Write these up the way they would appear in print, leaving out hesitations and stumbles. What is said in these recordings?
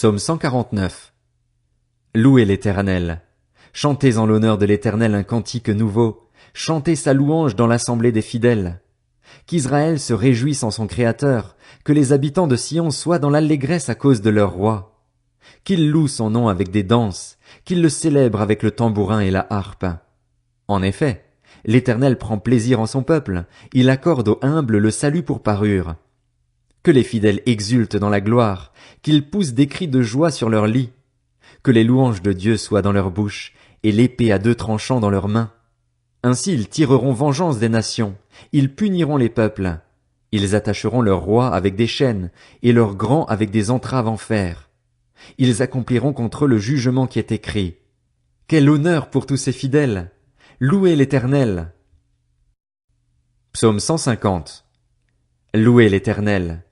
Psaume 149. Louez l'Éternel. Chantez en l'honneur de l'Éternel un cantique nouveau. Chantez sa louange dans l'assemblée des fidèles. Qu'Israël se réjouisse en son Créateur, que les habitants de Sion soient dans l'allégresse à cause de leur roi. Qu'ils louent son nom avec des danses, qu'ils le célèbrent avec le tambourin et la harpe. En effet, l'Éternel prend plaisir en son peuple, il accorde aux humbles le salut pour parure. Que les fidèles exultent dans la gloire, qu'ils poussent des cris de joie sur leur lit. Que les louanges de Dieu soient dans leur bouche, et l'épée à deux tranchants dans leurs mains. Ainsi ils tireront vengeance des nations, ils puniront les peuples. Ils attacheront leurs rois avec des chaînes, et leurs grands avec des entraves en fer. Ils accompliront contre eux le jugement qui est écrit. Quel honneur pour tous ces fidèles! Louez l'Éternel! Psaume 150. Louez l'Éternel!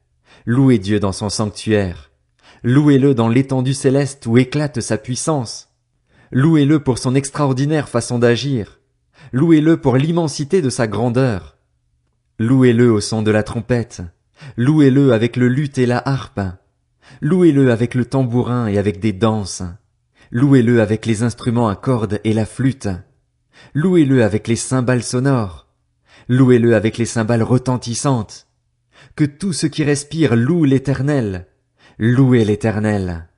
Louez Dieu dans son sanctuaire! Louez-le dans l'étendue céleste où éclate sa puissance! Louez-le pour son extraordinaire façon d'agir! Louez-le pour l'immensité de sa grandeur! Louez-le au son de la trompette! Louez-le avec le luth et la harpe! Louez-le avec le tambourin et avec des danses! Louez-le avec les instruments à cordes et la flûte! Louez-le avec les cymbales sonores! Louez-le avec les cymbales retentissantes! Que tout ce qui respire loue l'Éternel! Louez l'Éternel!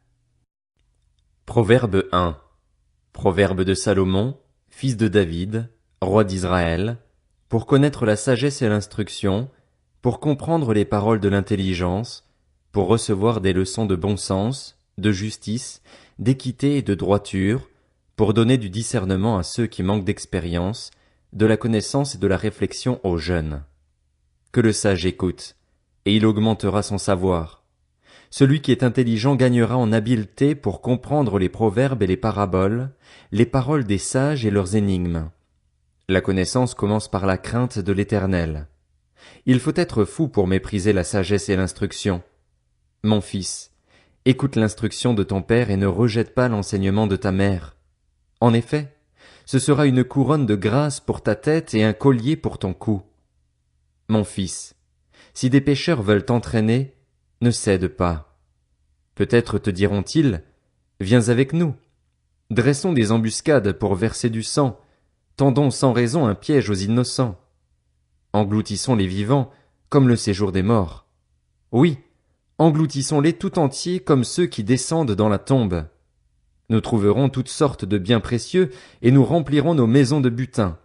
Proverbe 1. Proverbe de Salomon, fils de David, roi d'Israël, pour connaître la sagesse et l'instruction, pour comprendre les paroles de l'intelligence, pour recevoir des leçons de bon sens, de justice, d'équité et de droiture, pour donner du discernement à ceux qui manquent d'expérience, de la connaissance et de la réflexion aux jeunes. Que le sage écoute, et il augmentera son savoir. Celui qui est intelligent gagnera en habileté pour comprendre les proverbes et les paraboles, les paroles des sages et leurs énigmes. La connaissance commence par la crainte de l'Éternel. Il faut être fou pour mépriser la sagesse et l'instruction. Mon fils, écoute l'instruction de ton père et ne rejette pas l'enseignement de ta mère. En effet, ce sera une couronne de grâce pour ta tête et un collier pour ton cou. Mon fils, si des pécheurs veulent t'entraîner, ne cède pas. Peut-être te diront-ils, viens avec nous. Dressons des embuscades pour verser du sang, tendons sans raison un piège aux innocents. Engloutissons les vivants comme le séjour des morts. Oui, engloutissons-les tout entiers comme ceux qui descendent dans la tombe. Nous trouverons toutes sortes de biens précieux et nous remplirons nos maisons de butin.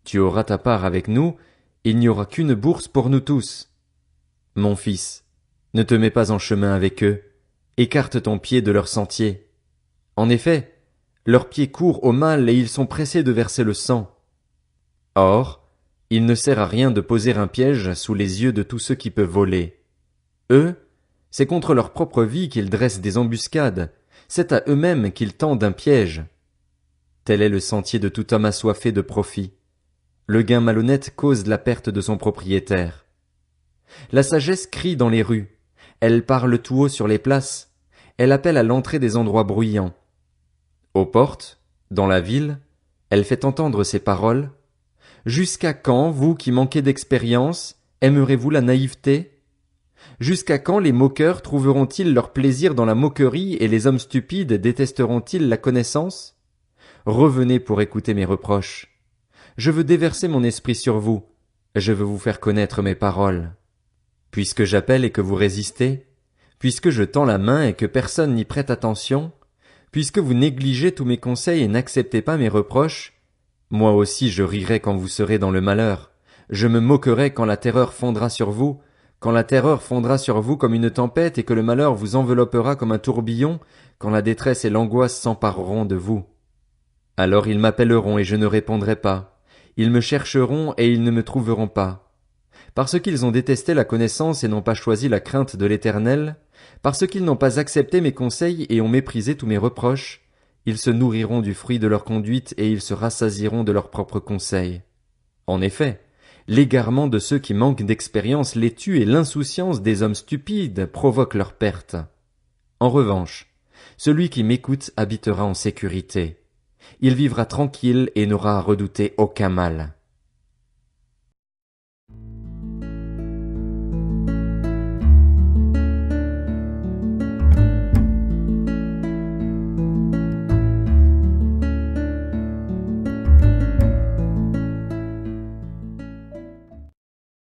Tu auras ta part avec nous, il n'y aura qu'une bourse pour nous tous. Mon fils, ne te mets pas en chemin avec eux, écarte ton pied de leur sentier. En effet, leurs pieds courent au mal et ils sont pressés de verser le sang. Or, il ne sert à rien de poser un piège sous les yeux de tous ceux qui peuvent voler. Eux, c'est contre leur propre vie qu'ils dressent des embuscades, c'est à eux-mêmes qu'ils tendent un piège. Tel est le sentier de tout homme assoiffé de profit. Le gain malhonnête cause la perte de son propriétaire. La sagesse crie dans les rues, elle parle tout haut sur les places, elle appelle à l'entrée des endroits bruyants. Aux portes, dans la ville, elle fait entendre ses paroles. Jusqu'à quand, vous qui manquez d'expérience, aimerez-vous la naïveté? Jusqu'à quand les moqueurs trouveront-ils leur plaisir dans la moquerie et les hommes stupides détesteront-ils la connaissance? Revenez pour écouter mes reproches. Je veux déverser mon esprit sur vous, je veux vous faire connaître mes paroles. Puisque j'appelle et que vous résistez, puisque je tends la main et que personne n'y prête attention, puisque vous négligez tous mes conseils et n'acceptez pas mes reproches, moi aussi je rirai quand vous serez dans le malheur, je me moquerai quand la terreur fondra sur vous, quand la terreur fondra sur vous comme une tempête et que le malheur vous enveloppera comme un tourbillon, quand la détresse et l'angoisse s'empareront de vous. Alors ils m'appelleront et je ne répondrai pas. Ils me chercheront et ils ne me trouveront pas. Parce qu'ils ont détesté la connaissance et n'ont pas choisi la crainte de l'Éternel, parce qu'ils n'ont pas accepté mes conseils et ont méprisé tous mes reproches, ils se nourriront du fruit de leur conduite et ils se rassasieront de leurs propres conseils. En effet, l'égarement de ceux qui manquent d'expérience les tue et l'insouciance des hommes stupides provoque leur perte. En revanche, celui qui m'écoute habitera en sécurité. Il vivra tranquille et n'aura à redouter aucun mal.